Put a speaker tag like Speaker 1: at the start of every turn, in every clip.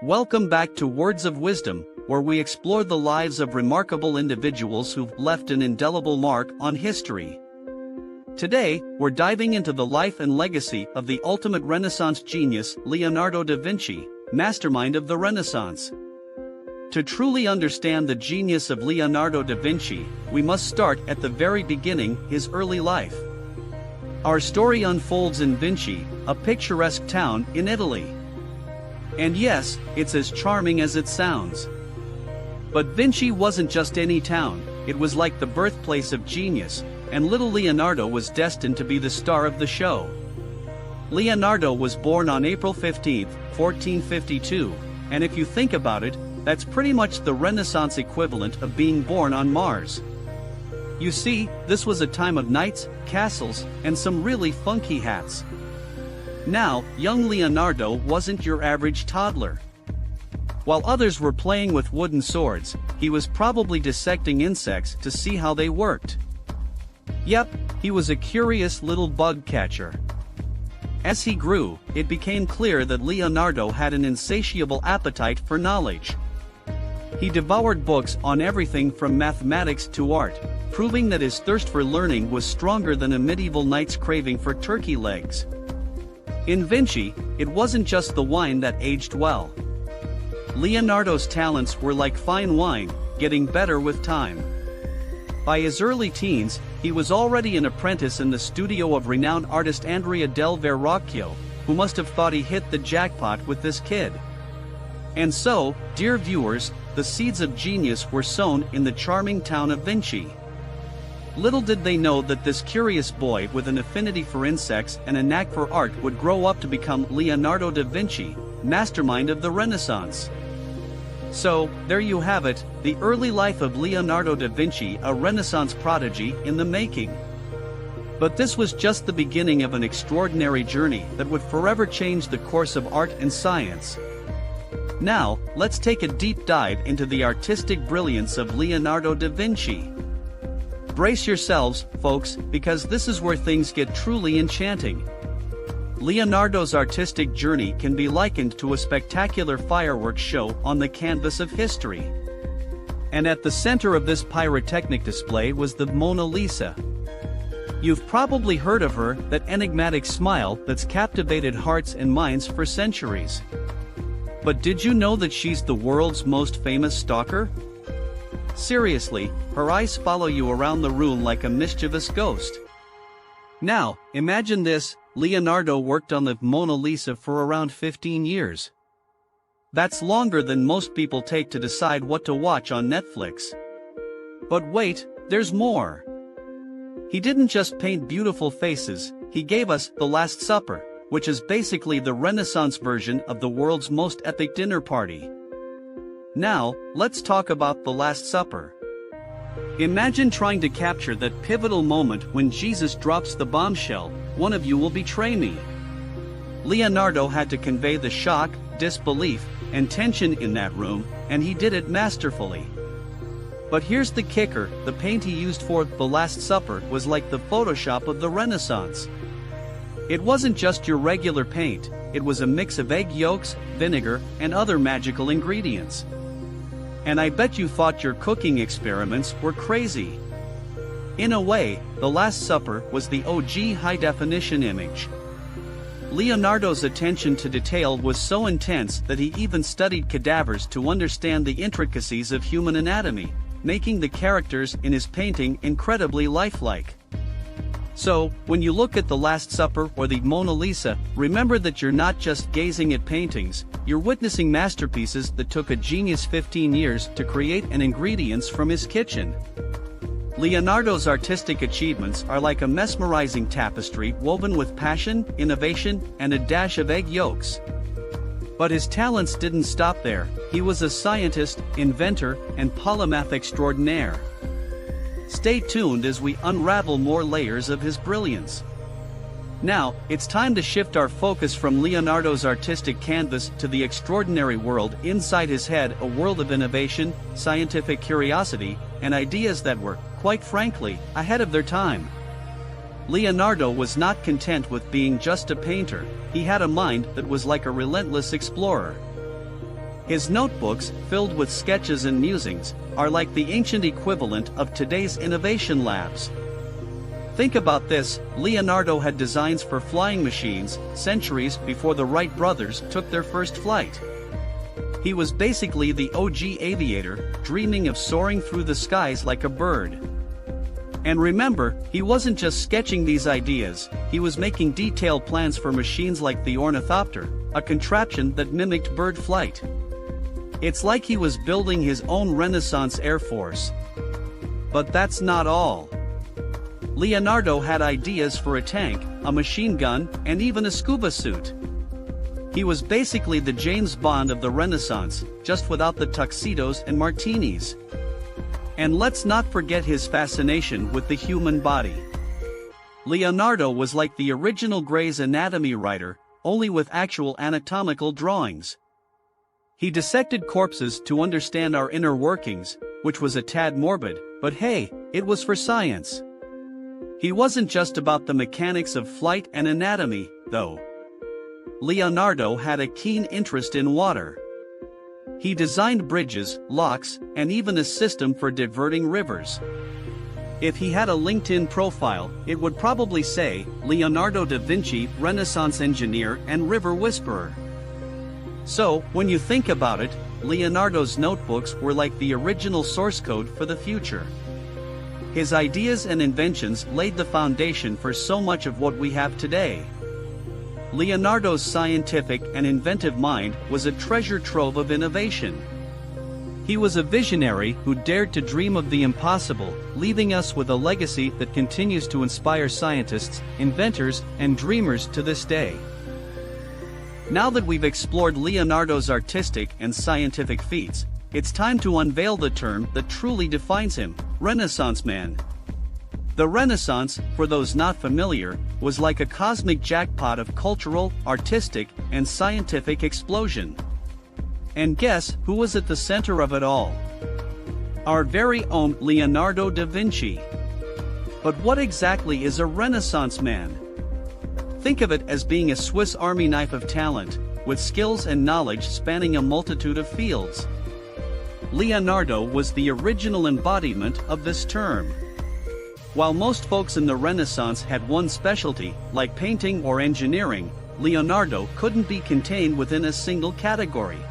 Speaker 1: Welcome back to Words of Wisdom, where we explore the lives of remarkable individuals who've left an indelible mark on history. Today, we're diving into the life and legacy of the ultimate Renaissance genius, Leonardo da Vinci, mastermind of the Renaissance. To truly understand the genius of Leonardo da Vinci, we must start at the very beginning, his early life. Our story unfolds in Vinci, a picturesque town in Italy. And yes, it's as charming as it sounds. But Vinci wasn't just any town, it was like the birthplace of genius, and little Leonardo was destined to be the star of the show. Leonardo was born on April 15, 1452, and if you think about it, that's pretty much the Renaissance equivalent of being born on Mars. You see, this was a time of knights, castles, and some really funky hats. Now, young Leonardo wasn't your average toddler. While others were playing with wooden swords, he was probably dissecting insects to see how they worked. Yep, he was a curious little bug catcher. As he grew, it became clear that Leonardo had an insatiable appetite for knowledge. He devoured books on everything from mathematics to art, proving that his thirst for learning was stronger than a medieval knight's craving for turkey legs. In Vinci, it wasn't just the wine that aged well. Leonardo's talents were like fine wine, getting better with time. By his early teens, he was already an apprentice in the studio of renowned artist Andrea del Verrocchio, who must have thought he hit the jackpot with this kid. And so, dear viewers, the seeds of genius were sown in the charming town of Vinci. Little did they know that this curious boy with an affinity for insects and a knack for art would grow up to become Leonardo da Vinci, mastermind of the Renaissance. So, there you have it, the early life of Leonardo da Vinci, a Renaissance prodigy in the making. But this was just the beginning of an extraordinary journey that would forever change the course of art and science. Now, let's take a deep dive into the artistic brilliance of Leonardo da Vinci. Brace yourselves, folks, because this is where things get truly enchanting. Leonardo's artistic journey can be likened to a spectacular fireworks show on the canvas of history. And at the center of this pyrotechnic display was the Mona Lisa. You've probably heard of her, that enigmatic smile that's captivated hearts and minds for centuries. But did you know that she's the world's most famous stalker? Seriously, her eyes follow you around the room like a mischievous ghost. Now, imagine this, Leonardo worked on the Mona Lisa for around 15 years. That's longer than most people take to decide what to watch on Netflix. But wait, there's more. He didn't just paint beautiful faces, he gave us The Last Supper, which is basically the Renaissance version of the world's most epic dinner party. Now, let's talk about The Last Supper. Imagine trying to capture that pivotal moment when Jesus drops the bombshell, "One of you will betray me." Leonardo had to convey the shock, disbelief, and tension in that room, and he did it masterfully. But here's the kicker, the paint he used for The Last Supper was like the Photoshop of the Renaissance. It wasn't just your regular paint, it was a mix of egg yolks, vinegar, and other magical ingredients. And I bet you thought your cooking experiments were crazy. In a way, The Last Supper was the OG high-definition image. Leonardo's attention to detail was so intense that he even studied cadavers to understand the intricacies of human anatomy, making the characters in his painting incredibly lifelike. So, when you look at The Last Supper or the Mona Lisa, remember that you're not just gazing at paintings, you're witnessing masterpieces that took a genius 15 years to create and ingredients from his kitchen. Leonardo's artistic achievements are like a mesmerizing tapestry woven with passion, innovation, and a dash of egg yolks. But his talents didn't stop there, he was a scientist, inventor, and polymath extraordinaire. Stay tuned as we unravel more layers of his brilliance. Now, it's time to shift our focus from Leonardo's artistic canvas to the extraordinary world inside his head, a world of innovation, scientific curiosity, and ideas that were, quite frankly, ahead of their time. Leonardo was not content with being just a painter, he had a mind that was like a relentless explorer. His notebooks, filled with sketches and musings, are like the ancient equivalent of today's innovation labs. Think about this: Leonardo had designs for flying machines centuries before the Wright brothers took their first flight. He was basically the OG aviator, dreaming of soaring through the skies like a bird. And remember, he wasn't just sketching these ideas, he was making detailed plans for machines like the ornithopter, a contraption that mimicked bird flight. It's like he was building his own Renaissance Air Force. But that's not all. Leonardo had ideas for a tank, a machine gun, and even a scuba suit. He was basically the James Bond of the Renaissance, just without the tuxedos and martinis. And let's not forget his fascination with the human body. Leonardo was like the original Gray's Anatomy writer, only with actual anatomical drawings. He dissected corpses to understand our inner workings, which was a tad morbid, but hey, it was for science. He wasn't just about the mechanics of flight and anatomy, though. Leonardo had a keen interest in water. He designed bridges, locks, and even a system for diverting rivers. If he had a LinkedIn profile, it would probably say, Leonardo da Vinci, Renaissance engineer and river whisperer. So, when you think about it, Leonardo's notebooks were like the original source code for the future. His ideas and inventions laid the foundation for so much of what we have today. Leonardo's scientific and inventive mind was a treasure trove of innovation. He was a visionary who dared to dream of the impossible, leaving us with a legacy that continues to inspire scientists, inventors, and dreamers to this day. Now that we've explored Leonardo's artistic and scientific feats, it's time to unveil the term that truly defines him: Renaissance man. The Renaissance, for those not familiar, was like a cosmic jackpot of cultural, artistic, and scientific explosion. And guess who was at the center of it all? Our very own Leonardo da Vinci. But what exactly is a Renaissance man? Think of it as being a Swiss Army knife of talent, with skills and knowledge spanning a multitude of fields. Leonardo was the original embodiment of this term. While most folks in the Renaissance had one specialty, like painting or engineering, Leonardo couldn't be contained within a single category.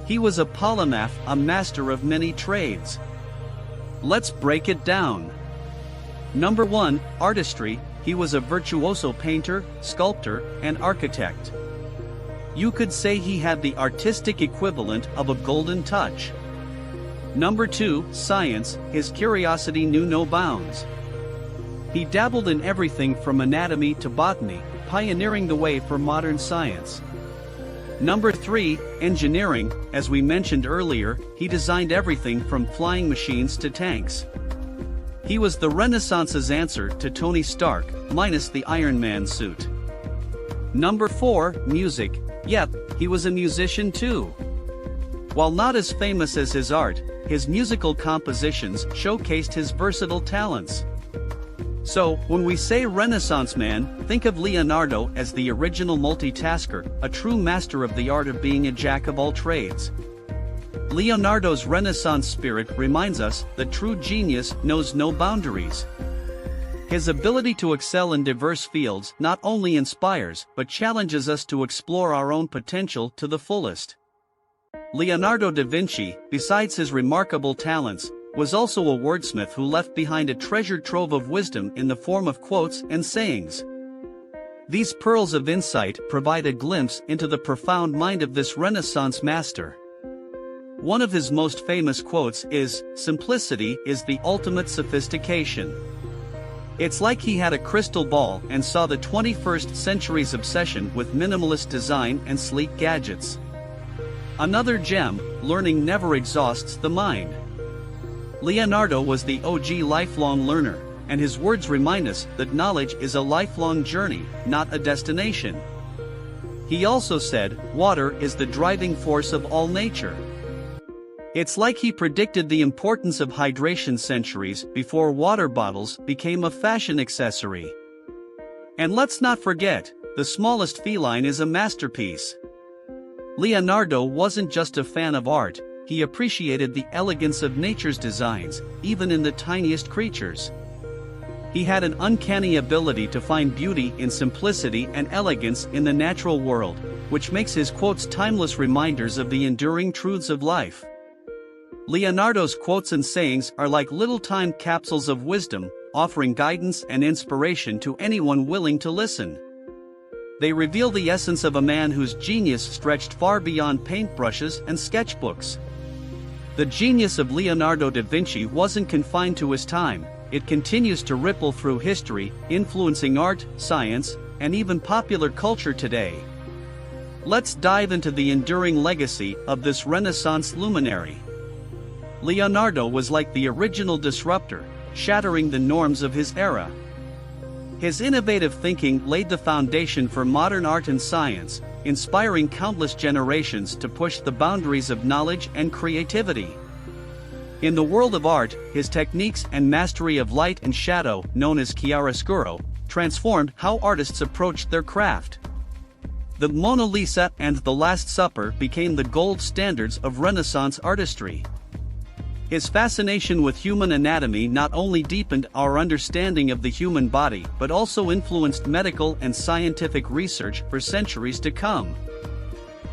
Speaker 1: He was a polymath, a master of many trades. Let's break it down. Number 1, artistry. He was a virtuoso painter, sculptor, and architect. You could say he had the artistic equivalent of a golden touch. Number 2, science. His curiosity knew no bounds. He dabbled in everything from anatomy to botany, pioneering the way for modern science. Number 3, engineering. As we mentioned earlier, he designed everything from flying machines to tanks. He was the Renaissance's answer to Tony Stark, minus the Iron Man suit. Number 4, music. Yep, he was a musician too. While not as famous as his art, his musical compositions showcased his versatile talents. So, when we say Renaissance man, think of Leonardo as the original multitasker, a true master of the art of being a jack of all trades. Leonardo's Renaissance spirit reminds us that true genius knows no boundaries. His ability to excel in diverse fields not only inspires but challenges us to explore our own potential to the fullest. Leonardo da Vinci, besides his remarkable talents, was also a wordsmith who left behind a treasure trove of wisdom in the form of quotes and sayings. These pearls of insight provide a glimpse into the profound mind of this Renaissance master. One of his most famous quotes is, "Simplicity is the ultimate sophistication." It's like he had a crystal ball and saw the 21st century's obsession with minimalist design and sleek gadgets. Another gem: learning never exhausts the mind. Leonardo was the OG lifelong learner, and his words remind us that knowledge is a lifelong journey, not a destination. He also said, "Water is the driving force of all nature." It's like he predicted the importance of hydration centuries before water bottles became a fashion accessory. And let's not forget, the smallest feline is a masterpiece. Leonardo wasn't just a fan of art, he appreciated the elegance of nature's designs, even in the tiniest creatures. He had an uncanny ability to find beauty in simplicity and elegance in the natural world, which makes his quotes timeless reminders of the enduring truths of life. Leonardo's quotes and sayings are like little time capsules of wisdom, offering guidance and inspiration to anyone willing to listen. They reveal the essence of a man whose genius stretched far beyond paintbrushes and sketchbooks. The genius of Leonardo da Vinci wasn't confined to his time, it continues to ripple through history, influencing art, science, and even popular culture today. Let's dive into the enduring legacy of this Renaissance luminary. Leonardo was like the original disruptor, shattering the norms of his era. His innovative thinking laid the foundation for modern art and science, inspiring countless generations to push the boundaries of knowledge and creativity. In the world of art, his techniques and mastery of light and shadow, known as chiaroscuro, transformed how artists approached their craft. The Mona Lisa and The Last Supper became the gold standards of Renaissance artistry. His fascination with human anatomy not only deepened our understanding of the human body but also influenced medical and scientific research for centuries to come.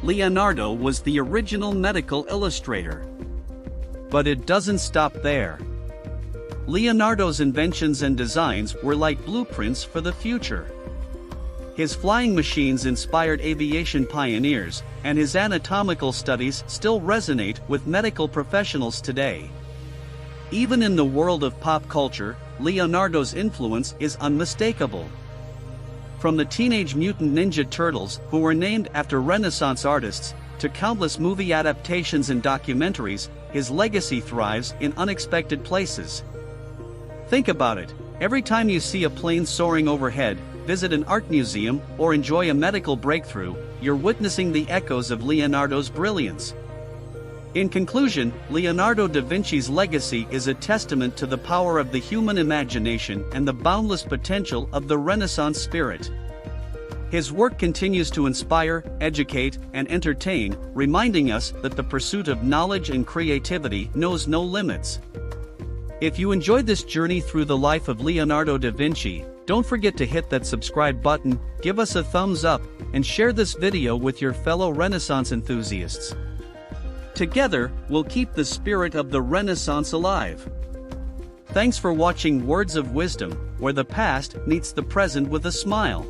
Speaker 1: Leonardo was the original medical illustrator. But it doesn't stop there. Leonardo's inventions and designs were like blueprints for the future. His flying machines inspired aviation pioneers, and his anatomical studies still resonate with medical professionals today. Even in the world of pop culture, Leonardo's influence is unmistakable. From the Teenage Mutant Ninja Turtles, who were named after Renaissance artists, to countless movie adaptations and documentaries, his legacy thrives in unexpected places. Think about it, every time you see a plane soaring overhead, visit an art museum, or enjoy a medical breakthrough, you're witnessing the echoes of Leonardo's brilliance. In conclusion, Leonardo da Vinci's legacy is a testament to the power of the human imagination and the boundless potential of the Renaissance spirit. His work continues to inspire, educate, and entertain, reminding us that the pursuit of knowledge and creativity knows no limits. If you enjoyed this journey through the life of Leonardo da Vinci, don't forget to hit that subscribe button, give us a thumbs up, and share this video with your fellow Renaissance enthusiasts. Together, we'll keep the spirit of the Renaissance alive. Thanks for watching Words of Wisdom, where the past meets the present with a smile.